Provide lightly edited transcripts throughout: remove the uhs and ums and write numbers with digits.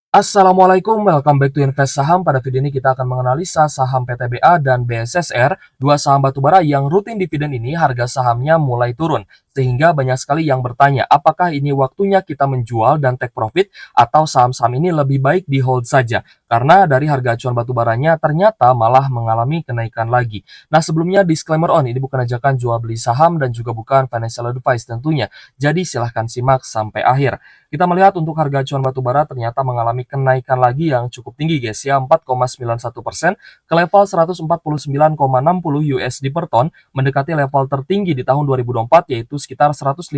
Assalamualaikum, welcome back to Invest Saham. Pada video ini kita akan menganalisa saham PTBA dan BSSR, dua saham batubara yang rutin dividen ini harga sahamnya mulai turun. Sehingga banyak sekali yang bertanya, apakah ini waktunya kita menjual dan take profit atau saham-saham ini lebih baik di hold saja? Karena dari harga acuan batubaranya ternyata malah mengalami kenaikan lagi. Nah, sebelumnya disclaimer ini bukan ajakan jual beli saham dan juga bukan financial advice tentunya. Jadi silahkan simak sampai akhir. Kita melihat untuk harga acuan batubara ternyata mengalami kenaikan lagi yang cukup tinggi guys ya, 4,91% ke level 149,60 USD per ton, mendekati level tertinggi di tahun 2024 yaitu sekitar 150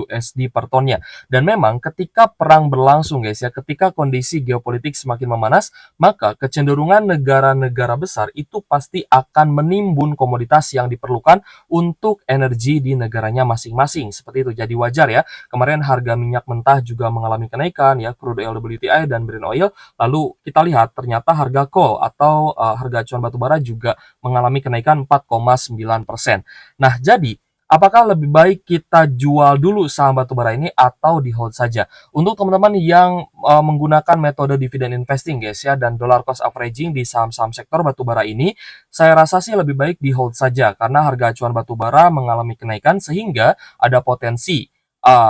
USD per tonnya. Dan memang ketika perang berlangsung guys ya, ketika kondisi geopolitik semakin memanas, maka kecenderungan negara-negara besar itu pasti akan menimbun komoditas yang diperlukan untuk energi di negaranya masing-masing. Seperti itu, jadi wajar ya. Kemarin harga minyak mentah juga mengalami kenaikan ya, crude oil WTI dan Brent oil. Lalu kita lihat ternyata harga coal atau harga acuan batubara juga mengalami kenaikan 4,9%. Nah, jadi apakah lebih baik kita jual dulu saham batubara ini atau di hold saja? Untuk teman-teman yang menggunakan metode dividen investing guys ya dan dollar cost averaging di saham-saham sektor batubara ini, saya rasa sih lebih baik di hold saja karena harga acuan batubara mengalami kenaikan sehingga ada potensi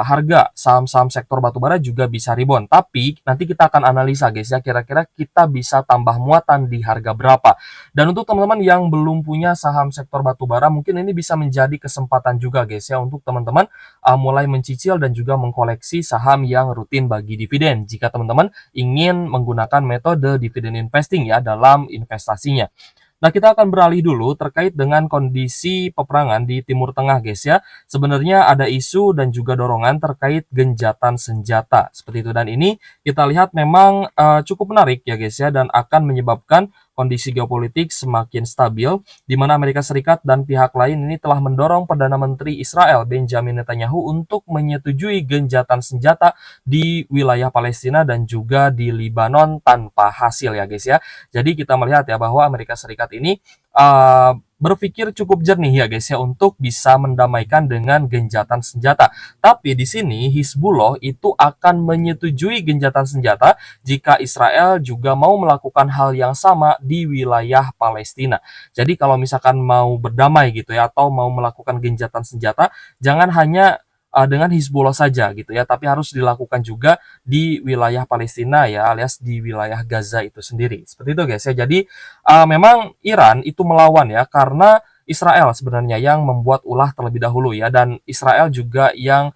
harga saham-saham sektor batubara juga bisa rebound. Tapi nanti kita akan analisa guys ya, kira-kira kita bisa tambah muatan di harga berapa. Dan untuk teman-teman yang belum punya saham sektor batubara, mungkin ini bisa menjadi kesempatan juga guys ya untuk teman-teman mulai mencicil dan juga mengkoleksi saham yang rutin bagi dividen. Jika teman-teman ingin menggunakan metode dividen investing ya dalam investasinya. Nah, kita akan beralih dulu terkait dengan kondisi peperangan di Timur Tengah, guys ya. Sebenarnya ada isu dan juga dorongan terkait genjatan senjata seperti itu. Dan ini kita lihat memang cukup menarik ya, guys ya, dan akan menyebabkan kondisi geopolitik semakin stabil, di mana Amerika Serikat dan pihak lain ini telah mendorong Perdana Menteri Israel Benjamin Netanyahu untuk menyetujui genjatan senjata di wilayah Palestina dan juga di Lebanon tanpa hasil ya, guys ya. Jadi kita melihat ya bahwa Amerika Serikat ini berpikir cukup jernih ya guys ya untuk bisa mendamaikan dengan genjatan senjata. Tapi di sini Hizbullah itu akan menyetujui genjatan senjata jika Israel juga mau melakukan hal yang sama di wilayah Palestina. Jadi kalau misalkan mau berdamai gitu ya atau mau melakukan genjatan senjata, jangan hanya dengan Hizbullah saja gitu ya, tapi harus dilakukan juga di wilayah Palestina ya, alias di wilayah Gaza itu sendiri. Seperti itu guys ya. Jadi memang Iran itu melawan ya karena Israel sebenarnya yang membuat ulah terlebih dahulu ya, dan Israel juga yang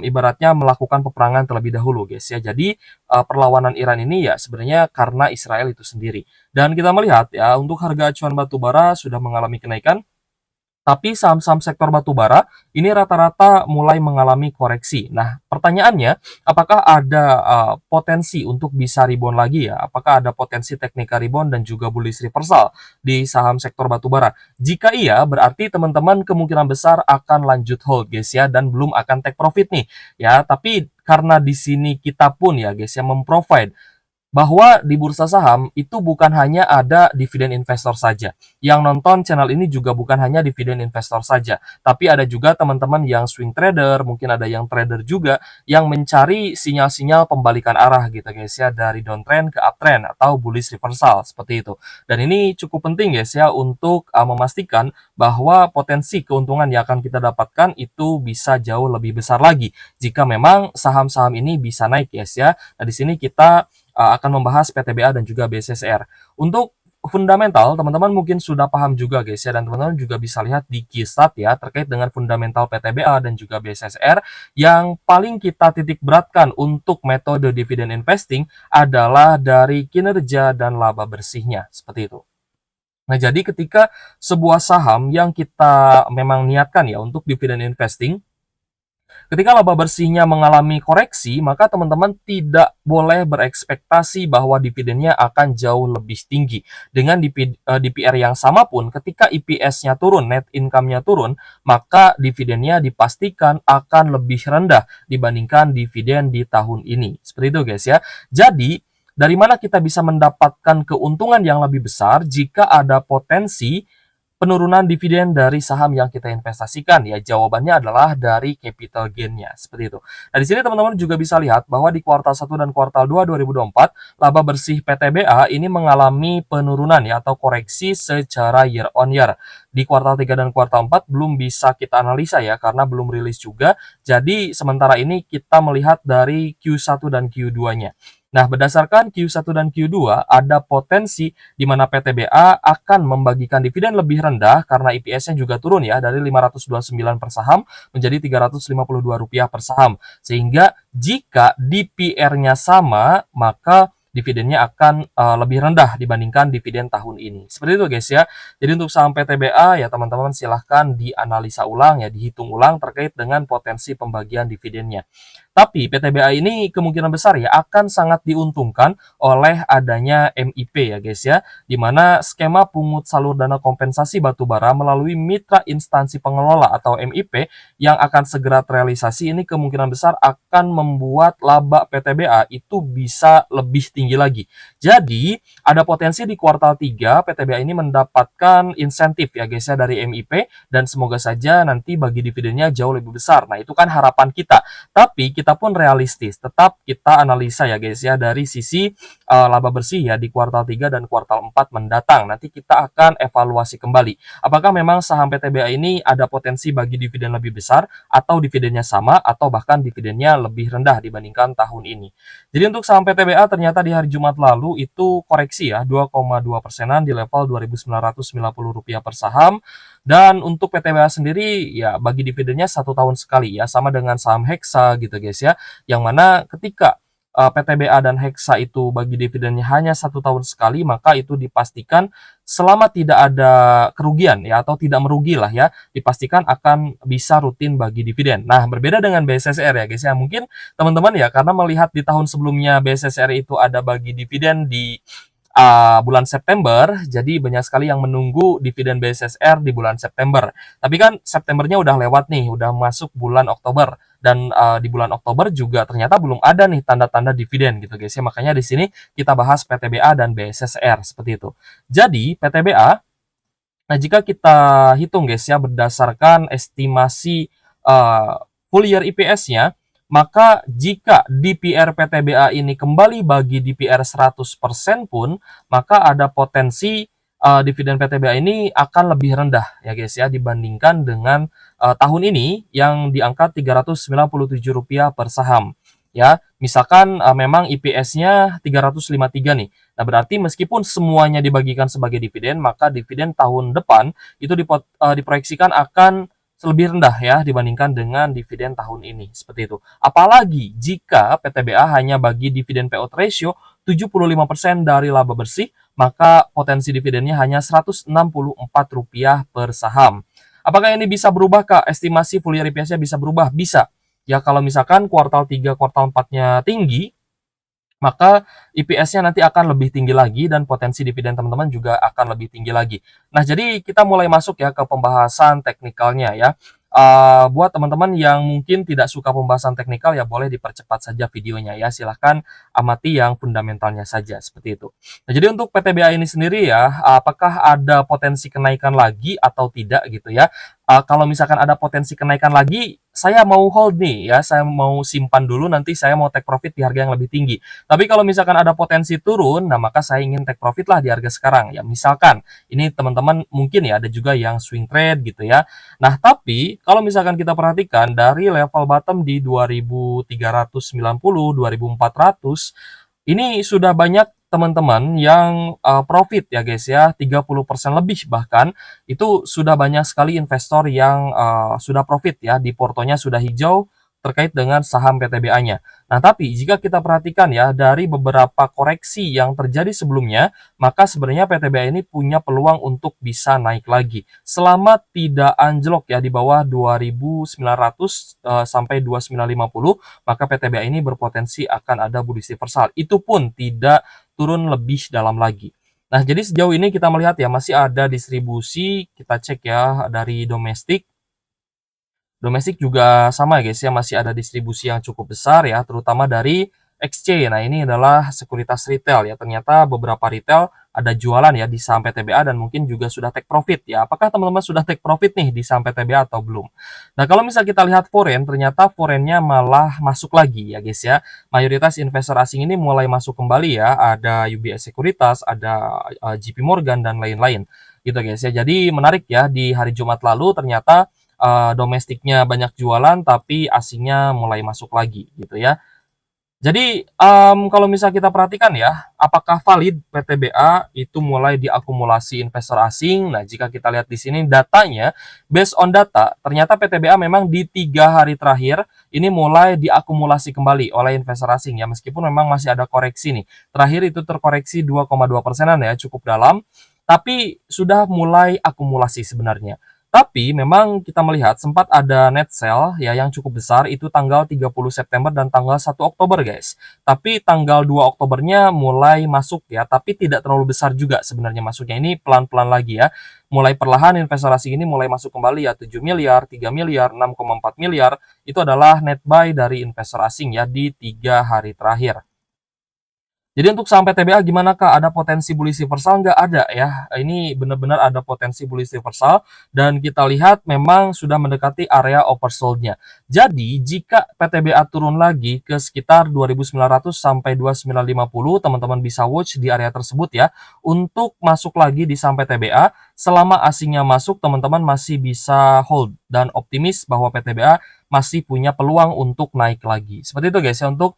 ibaratnya melakukan peperangan terlebih dahulu guys ya. Jadi perlawanan Iran ini ya sebenarnya karena Israel itu sendiri. Dan kita melihat ya untuk harga acuan batu bara sudah mengalami kenaikan, tapi saham-saham sektor batubara ini rata-rata mulai mengalami koreksi. Nah, pertanyaannya, apakah ada potensi untuk bisa rebound lagi ya? Apakah ada potensi teknikal rebound dan juga bullish reversal di saham sektor batubara? Jika iya, berarti teman-teman kemungkinan besar akan lanjut hold guys ya dan belum akan take profit nih ya. Tapi karena di sini kita pun ya guys yang memprovide bahwa di bursa saham itu bukan hanya ada dividen investor saja. Yang nonton channel ini juga bukan hanya dividen investor saja, tapi ada juga teman-teman yang swing trader, mungkin ada yang trader juga yang mencari sinyal-sinyal pembalikan arah gitu guys ya, dari downtrend ke uptrend atau bullish reversal seperti itu. Dan ini cukup penting guys ya untuk memastikan bahwa potensi keuntungan yang akan kita dapatkan itu bisa jauh lebih besar lagi jika memang saham-saham ini bisa naik guys ya. Nah, di sini kita akan membahas PTBA dan juga BSSR. Untuk fundamental, teman-teman mungkin sudah paham juga guys ya, dan teman-teman juga bisa lihat di Kisat ya terkait dengan fundamental PTBA dan juga BSSR. Yang paling kita titik beratkan untuk metode dividen investing adalah dari kinerja dan laba bersihnya, seperti itu. Nah, jadi ketika sebuah saham yang kita memang niatkan ya untuk dividen investing, ketika laba bersihnya mengalami koreksi, maka teman-teman tidak boleh berekspektasi bahwa dividennya akan jauh lebih tinggi. Dengan DPR yang sama pun, ketika EPS-nya turun, net income-nya turun, maka dividennya dipastikan akan lebih rendah dibandingkan dividen di tahun ini. Seperti itu guys ya. Jadi, dari mana kita bisa mendapatkan keuntungan yang lebih besar jika ada potensi penurunan dividen dari saham yang kita investasikan? Ya, jawabannya adalah dari capital gain-nya, seperti itu. Nah, di sini teman-teman juga bisa lihat bahwa di kuartal 1 dan kuartal 2 2024, laba bersih PTBA ini mengalami penurunan ya atau koreksi secara year on year. Di kuartal 3 dan kuartal 4 belum bisa kita analisa ya karena belum rilis juga. Jadi sementara ini kita melihat dari Q1 dan Q2-nya. Nah, berdasarkan Q1 dan Q2, ada potensi di mana PTBA akan membagikan dividen lebih rendah karena EPS-nya juga turun ya dari 529 per saham menjadi Rp352 per saham. Sehingga jika DPR-nya sama, maka dividennya akan lebih rendah dibandingkan dividen tahun ini. Seperti itu guys ya. Jadi untuk saham PTBA ya teman-teman silahkan dianalisa ulang ya, dihitung ulang terkait dengan potensi pembagian dividennya. Tapi PTBA ini kemungkinan besar ya akan sangat diuntungkan oleh adanya MIP ya guys ya, di mana skema pungut salur dana kompensasi batubara melalui mitra instansi pengelola atau MIP yang akan segera terrealisasi ini kemungkinan besar akan membuat laba PTBA itu bisa lebih tinggi lagi. Jadi, ada potensi di kuartal 3 PTBA ini mendapatkan insentif ya guys ya dari MIP dan semoga saja nanti bagi dividennya jauh lebih besar. Nah, itu kan harapan kita. Tapi kita pun realistis, tetap kita analisa ya guys ya dari sisi laba bersih ya di kuartal 3 dan kuartal 4 mendatang. Nanti kita akan evaluasi kembali. Apakah memang saham PTBA ini ada potensi bagi dividen lebih besar atau dividennya sama atau bahkan dividennya lebih rendah dibandingkan tahun ini. Jadi untuk saham PTBA ternyata di hari Jumat lalu itu koreksi ya 2,2%-an di level Rp2.990 per saham. Dan untuk PTBA sendiri ya bagi dividennya 1 tahun sekali ya sama dengan saham Hexa gitu guys ya. Yang mana ketika PTBA dan Hexa itu bagi dividennya hanya 1 tahun sekali maka itu dipastikan selama tidak ada kerugian ya atau tidak merugi lah ya dipastikan akan bisa rutin bagi dividen. Nah berbeda dengan BSSR ya guys ya mungkin teman-teman ya karena melihat di tahun sebelumnya BSSR itu ada bagi dividen di bulan September, jadi banyak sekali yang menunggu dividen BSSR di bulan September. Tapi kan Septembernya udah lewat nih, udah masuk bulan Oktober. Dan di bulan Oktober juga ternyata belum ada nih tanda-tanda dividen gitu guys ya. Makanya di sini kita bahas PTBA dan BSSR seperti itu. Jadi PTBA, nah jika kita hitung guys ya berdasarkan estimasi full year EPS-nya, maka jika DPR PTBA ini kembali bagi DPR 100% pun, maka ada potensi dividen PTBA ini akan lebih rendah ya guys ya dibandingkan dengan tahun ini yang di angka Rp397 per saham. Ya, misalkan memang EPS-nya 353 nih. Nah, berarti meskipun semuanya dibagikan sebagai dividen, maka dividen tahun depan itu diproyeksikan akan lebih rendah ya dibandingkan dengan dividen tahun ini seperti itu. Apalagi jika PTBA hanya bagi dividen payout ratio 75% dari laba bersih, maka potensi dividennya hanya Rp164 per saham. Apakah ini bisa berubah Kak? Estimasi full year EPS-nya bisa berubah? Bisa. Ya kalau misalkan kuartal 3, kuartal 4-nya tinggi, maka EPS-nya nanti akan lebih tinggi lagi dan potensi dividen teman-teman juga akan lebih tinggi lagi. Nah, jadi kita mulai masuk ya ke pembahasan teknikalnya ya. Buat teman-teman yang mungkin tidak suka pembahasan teknikal ya boleh dipercepat saja videonya ya. Silahkan amati yang fundamentalnya saja seperti itu. Nah, jadi untuk PTBA ini sendiri ya, apakah ada potensi kenaikan lagi atau tidak gitu ya? Kalau misalkan ada potensi kenaikan lagi, saya mau hold nih ya, saya mau simpan dulu nanti saya mau take profit di harga yang lebih tinggi. Tapi kalau misalkan ada potensi turun, nah maka saya ingin take profit lah di harga sekarang. Ya misalkan, ini teman-teman mungkin ya ada juga yang swing trade gitu ya. Nah tapi kalau misalkan kita perhatikan dari level bottom di 2390, 2400, ini sudah banyak teman-teman yang profit ya guys ya, 30% lebih bahkan, itu sudah banyak sekali investor yang sudah profit ya, di portonya sudah hijau terkait dengan saham PTBA-nya. Nah, tapi jika kita perhatikan ya, dari beberapa koreksi yang terjadi sebelumnya, maka sebenarnya PTBA ini punya peluang untuk bisa naik lagi. Selama tidak anjlok ya di bawah 2.900 sampai 2.950, maka PTBA ini berpotensi akan ada bullish reversal. Itu pun tidak turun lebih dalam lagi. Nah, jadi sejauh ini kita melihat ya masih ada distribusi, kita cek ya dari domestik. Domestik juga sama ya guys ya, masih ada distribusi yang cukup besar ya, terutama dari XC. Nah, ini adalah sekuritas retail ya. Ternyata beberapa retail ada jualan ya di saham PTBA dan mungkin juga sudah take profit ya. Apakah teman-teman sudah take profit nih di saham PTBA atau belum? Nah, kalau misal kita lihat foreign, ternyata foreignnya malah masuk lagi ya guys ya. Mayoritas investor asing ini mulai masuk kembali ya. Ada UBS Sekuritas, ada JP Morgan dan lain-lain gitu guys ya. Jadi menarik ya, di hari Jumat lalu ternyata domestiknya banyak jualan tapi asingnya mulai masuk lagi gitu ya. Jadi, kalau misal kita perhatikan ya, apakah valid PTBA itu mulai diakumulasi investor asing? Nah, jika kita lihat di sini datanya, based on data, ternyata PTBA memang di 3 hari terakhir ini mulai diakumulasi kembali oleh investor asing ya, meskipun memang masih ada koreksi nih. Terakhir itu terkoreksi 2,2%-an ya, cukup dalam, tapi sudah mulai akumulasi sebenarnya. Tapi memang kita melihat sempat ada net sell ya yang cukup besar itu tanggal 30 September dan tanggal 1 Oktober guys. Tapi tanggal 2 Oktobernya mulai masuk ya, tapi tidak terlalu besar juga sebenarnya masuknya. Ini pelan-pelan lagi ya. Mulai perlahan investor asing ini mulai masuk kembali ya 7 miliar, 3 miliar, 6,4 miliar. Itu adalah net buy dari investor asing ya di 3 hari terakhir. Jadi untuk saham PTBA gimana Kak? Ada potensi bullish reversal nggak? Ada ya. Ini benar-benar ada potensi bullish reversal dan kita lihat memang sudah mendekati area oversold-nya. Jadi jika PTBA turun lagi ke sekitar 2.900 sampai 2.950, teman-teman bisa watch di area tersebut ya. Untuk masuk lagi di saham PTBA, selama asingnya masuk, teman-teman masih bisa hold dan optimis bahwa PTBA masih punya peluang untuk naik lagi. Seperti itu guys ya untuk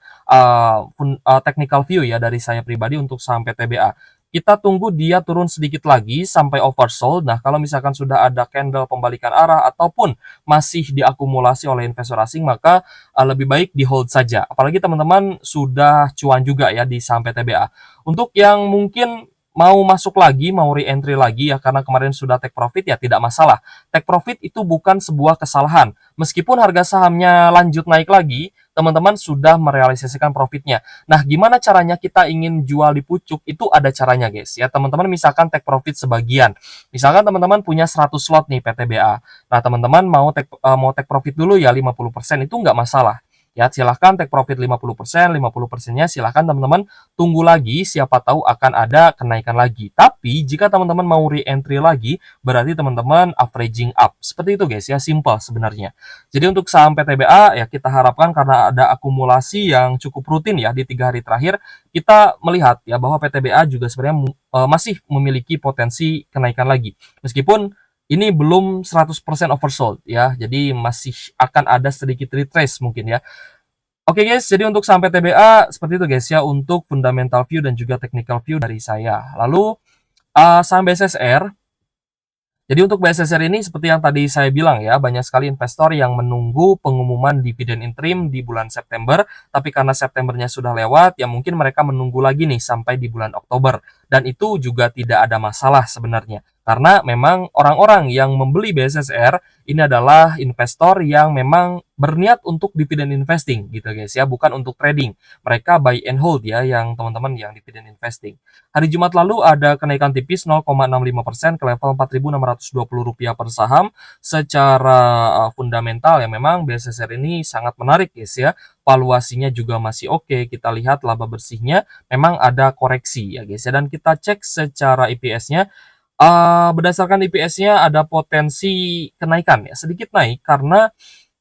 technical view ya dari saya pribadi untuk saham PTBA. Kita tunggu dia turun sedikit lagi sampai oversold. Nah, kalau misalkan sudah ada candle pembalikan arah ataupun masih diakumulasi oleh investor asing, maka lebih baik di hold saja. Apalagi teman-teman sudah cuan juga ya di saham PTBA. Untuk yang mungkin mau masuk lagi, mau re-entry lagi ya karena kemarin sudah take profit ya tidak masalah. Take profit itu bukan sebuah kesalahan. Meskipun harga sahamnya lanjut naik lagi, teman-teman sudah merealisasikan profitnya. Nah, gimana caranya kita ingin jual di pucuk? Itu ada caranya, guys. Ya, teman-teman misalkan take profit sebagian. Misalkan teman-teman punya 100 slot nih PTBA. Nah, teman-teman mau take profit dulu ya 50%, itu nggak masalah. Ya, silahkan take profit 50%, 50%-nya silahkan teman-teman tunggu lagi, siapa tahu akan ada kenaikan lagi. Tapi, jika teman-teman mau re-entry lagi, berarti teman-teman averaging up. Seperti itu guys ya, simple sebenarnya. Jadi untuk saham PTBA ya kita harapkan karena ada akumulasi yang cukup rutin ya di 3 hari terakhir, kita melihat ya bahwa PTBA juga sebenarnya masih memiliki potensi kenaikan lagi. Meskipun ini belum 100% oversold ya, jadi masih akan ada sedikit retrace mungkin ya. Oke guys, jadi untuk saham PTBA seperti itu guys ya untuk fundamental view dan juga technical view dari saya. Lalu saham BSSR. Jadi untuk BSSR ini seperti yang tadi saya bilang ya, banyak sekali investor yang menunggu pengumuman dividen interim di bulan September, tapi karena Septembernya sudah lewat, ya mungkin mereka menunggu lagi nih sampai di bulan Oktober. Dan itu juga tidak ada masalah sebenarnya. Karena memang orang-orang yang membeli BSSR ini adalah investor yang memang berniat untuk dividen investing gitu guys ya, bukan untuk trading. Mereka buy and hold ya yang teman-teman yang dividen investing. Hari Jumat lalu ada kenaikan tipis 0,65% ke level Rp4.620 per saham. Secara fundamental ya memang BSSR ini sangat menarik guys ya. Valuasinya juga masih oke. Kita lihat laba bersihnya memang ada koreksi ya guys ya. Dan kita cek secara EPS-nya. Berdasarkan EPS-nya ada potensi kenaikan ya, sedikit naik karena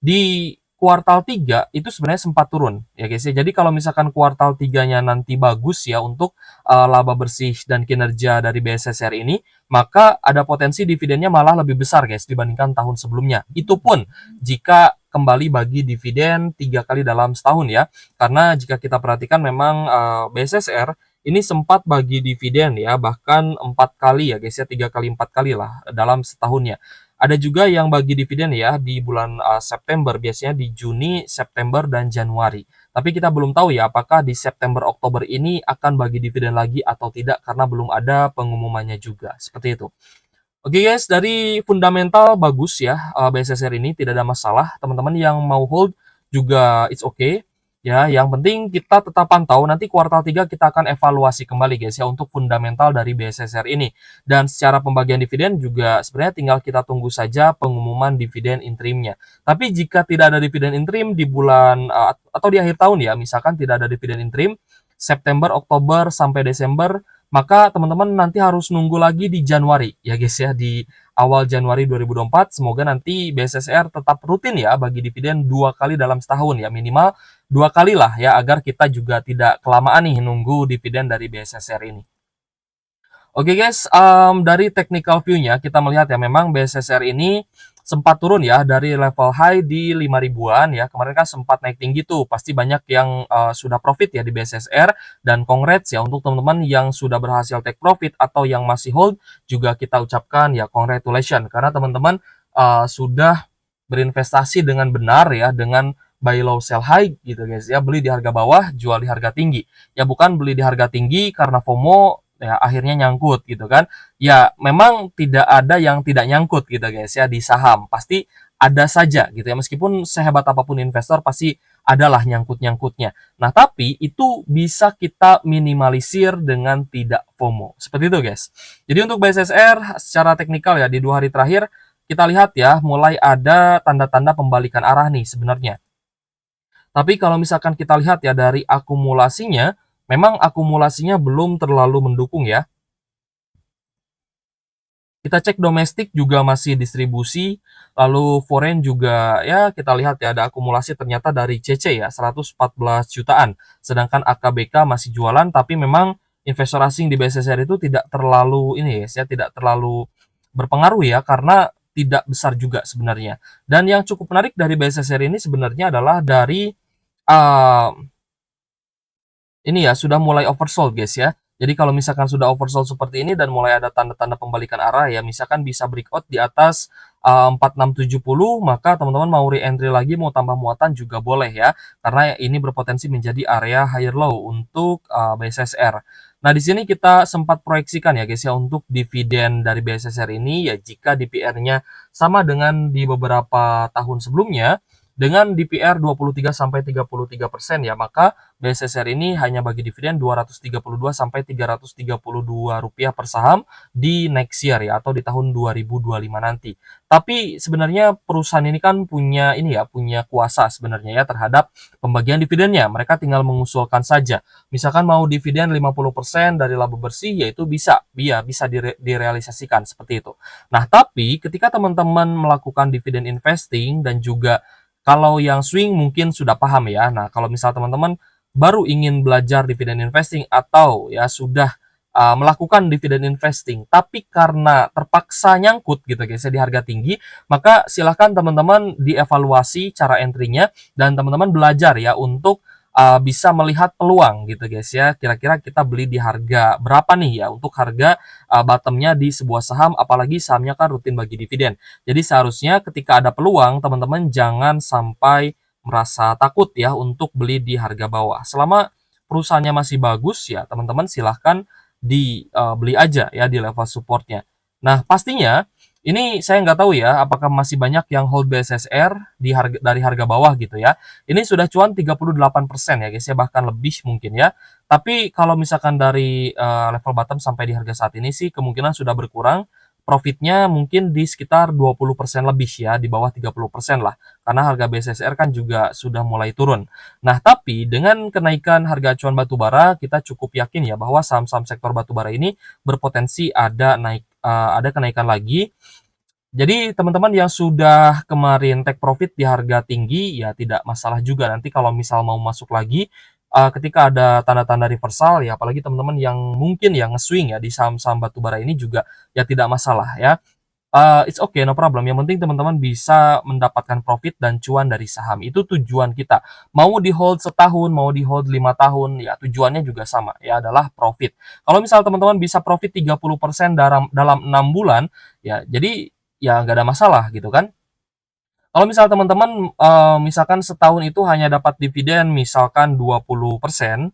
di kuartal 3 itu sebenarnya sempat turun ya guys ya. Jadi kalau misalkan kuartal 3-nya nanti bagus ya untuk laba bersih dan kinerja dari BSSR ini, maka ada potensi dividennya malah lebih besar guys dibandingkan tahun sebelumnya. Itu pun jika kembali bagi dividen 3 kali dalam setahun ya. Karena jika kita perhatikan memang BSSR ini sempat bagi dividen ya, bahkan 4 kali ya guys ya, 3 kali 4 kali lah dalam setahunnya. Ada juga yang bagi dividen ya di bulan September, biasanya di Juni, September, dan Januari. Tapi kita belum tahu ya apakah di September, Oktober ini akan bagi dividen lagi atau tidak karena belum ada pengumumannya juga. Seperti itu. Oke guys, dari fundamental bagus ya BSSR ini tidak ada masalah. Teman-teman yang mau hold juga it's okay. Ya, yang penting kita tetap pantau, nanti kuartal 3 kita akan evaluasi kembali guys ya untuk fundamental dari BSSR ini. Dan secara pembagian dividen juga sebenarnya tinggal kita tunggu saja pengumuman dividen interimnya. Tapi jika tidak ada dividen interim di bulan atau di akhir tahun ya, misalkan tidak ada dividen interim September, Oktober sampai Desember, maka teman-teman nanti harus nunggu lagi di Januari ya guys ya, di awal Januari 2024. Semoga nanti BSSR tetap rutin ya bagi dividen 2 kali dalam setahun ya, minimal 2 kali lah ya, agar kita juga tidak kelamaan nih nunggu dividen dari BSSR ini. Oke guys, dari technical view-nya kita melihat ya memang BSSR ini sempat turun ya dari level high di 5 ribuan ya. Kemarin kan sempat naik tinggi tuh, pasti banyak yang sudah profit ya di BSSR, dan congrats ya untuk teman-teman yang sudah berhasil take profit atau yang masih hold, juga kita ucapkan ya congratulations karena teman-teman sudah berinvestasi dengan benar ya, dengan buy low sell high gitu guys ya, beli di harga bawah, jual di harga tinggi. Ya bukan beli di harga tinggi karena FOMO ya akhirnya nyangkut gitu kan. Ya memang tidak ada yang tidak nyangkut gitu guys ya di saham. Pasti ada saja gitu ya. Meskipun sehebat apapun investor pasti adalah nyangkut-nyangkutnya. Nah, tapi itu bisa kita minimalisir dengan tidak FOMO. Seperti itu guys. Jadi untuk BSSR secara teknikal ya di 2 hari terakhir kita lihat ya mulai ada tanda-tanda pembalikan arah nih sebenarnya. Tapi kalau misalkan kita lihat ya dari akumulasinya, memang akumulasinya belum terlalu mendukung ya. Kita cek domestik juga masih distribusi, lalu foreign juga ya kita lihat ya ada akumulasi ternyata dari CC ya 114 jutaan. Sedangkan AKBK masih jualan, tapi memang investor asing di BSSR itu tidak terlalu ini ya, tidak terlalu berpengaruh ya karena tidak besar juga sebenarnya. Dan yang cukup menarik dari BSSR ini sebenarnya adalah dari uh, ini ya sudah mulai oversold guys ya. Jadi kalau misalkan sudah oversold seperti ini dan mulai ada tanda-tanda pembalikan arah ya, misalkan bisa breakout di atas 4670, maka teman-teman mau re-entry lagi, mau tambah muatan juga boleh ya. Karena ini berpotensi menjadi area higher low untuk BSSR. Nah, di sini kita sempat proyeksikan ya guys ya untuk dividen dari BSSR ini ya, jika DPR-nya sama dengan di beberapa tahun sebelumnya dengan DPR 23 sampai 33% ya, maka BSSR ini hanya bagi dividen 232 sampai 332 rupiah per saham di next year ya, atau di tahun 2025 nanti. Tapi sebenarnya perusahaan ini kan punya ini ya, punya kuasa sebenarnya ya terhadap pembagian dividennya. Mereka tinggal mengusulkan saja. Misalkan mau dividen 50% dari laba bersih, yaitu bisa direalisasikan seperti itu. Nah, tapi ketika teman-teman melakukan dividen investing dan juga kalau yang swing mungkin sudah paham ya. Nah, kalau misal teman-teman baru ingin belajar dividen investing atau ya sudah melakukan dividen investing, tapi karena terpaksa nyangkut gitu guys ya di harga tinggi, maka silahkan teman-teman dievaluasi cara entry-nya dan teman-teman belajar ya untuk bisa melihat peluang gitu guys ya. Kira-kira kita beli di harga berapa nih ya untuk harga bottomnya di sebuah saham, apalagi sahamnya kan rutin bagi dividen. Jadi seharusnya ketika ada peluang, teman-teman jangan sampai merasa takut ya untuk beli di harga bawah. Selama perusahaannya masih bagus ya, teman-teman silahkan dibeli aja ya di level supportnya. Nah, pastinya ini saya nggak tahu ya apakah masih banyak yang hold BSSR dari harga bawah gitu ya. Ini sudah cuan 38% ya guys ya, bahkan lebih mungkin ya. Tapi kalau misalkan dari level bottom sampai di harga saat ini sih kemungkinan sudah berkurang. Profitnya mungkin di sekitar 20% lebih ya, di bawah 30% lah. Karena harga BSSR kan juga sudah mulai turun. Nah, tapi dengan kenaikan harga acuan batubara, kita cukup yakin ya bahwa saham-saham sektor batubara ini berpotensi ada kenaikan lagi. Jadi teman-teman yang sudah kemarin take profit di harga tinggi ya tidak masalah juga, nanti kalau misal mau masuk lagi ketika ada tanda-tanda reversal ya, apalagi teman-teman yang mungkin yang nge-swing ya di saham-saham batubara ini juga ya tidak masalah ya. It's okay, no problem, yang penting teman-teman bisa mendapatkan profit dan cuan dari saham, itu tujuan kita. Mau di-hold setahun, mau di-hold 5 tahun, ya tujuannya juga sama, ya adalah profit. Kalau misal teman-teman bisa profit 30% dalam 6 bulan, ya jadi ya nggak ada masalah gitu kan. Kalau misal teman-teman misalkan setahun itu hanya dapat dividen misalkan 20%,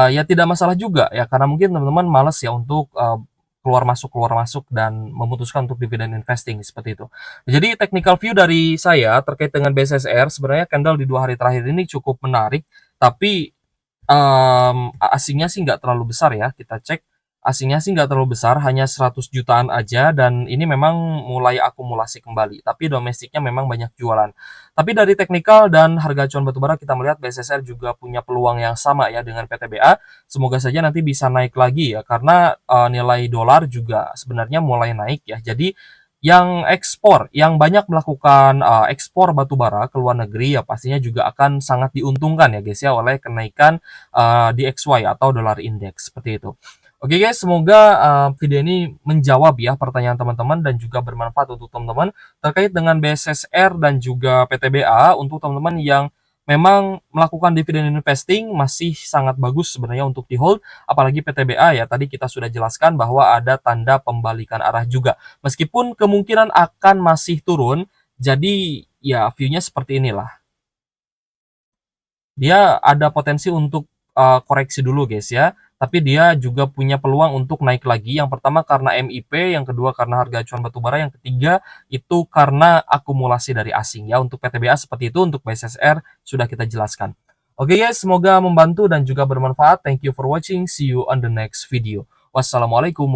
ya tidak masalah juga ya, karena mungkin teman-teman males ya untuk keluar masuk dan memutuskan untuk dividen investing seperti itu. Jadi technical view dari saya terkait dengan BSSR, sebenarnya candle di 2 hari terakhir ini cukup menarik Tapi asingnya sih nggak terlalu besar ya, kita cek, asingnya sih nggak terlalu besar, hanya 100 jutaan aja dan ini memang mulai akumulasi kembali, tapi domestiknya memang banyak jualan. Tapi dari teknikal dan harga acuan batubara kita melihat BSSR juga punya peluang yang sama ya dengan PTBA, semoga saja nanti bisa naik lagi ya, karena, nilai dolar juga sebenarnya mulai naik ya. Jadi yang banyak melakukan, ekspor batubara ke luar negeri ya pastinya juga akan sangat diuntungkan ya guys ya oleh kenaikan, DXY atau dollar index seperti itu. Oke guys, semoga, video ini menjawab ya pertanyaan teman-teman dan juga bermanfaat untuk teman-teman terkait dengan BSSR dan juga PTBA. Untuk teman-teman yang memang melakukan dividend investing masih sangat bagus sebenarnya untuk di-hold, apalagi PTBA ya tadi kita sudah jelaskan bahwa ada tanda pembalikan arah juga. Meskipun kemungkinan akan masih turun, jadi ya view-nya seperti inilah. Dia ada potensi untuk, koreksi dulu guys ya, tapi dia juga punya peluang untuk naik lagi. Yang pertama karena MIP, yang kedua karena harga acuan batubara, yang ketiga itu karena akumulasi dari asing ya. Untuk PTBA seperti itu, untuk BSSR sudah kita jelaskan. Oke guys, semoga membantu dan juga bermanfaat. Thank you for watching, see you on the next video. Wassalamualaikum.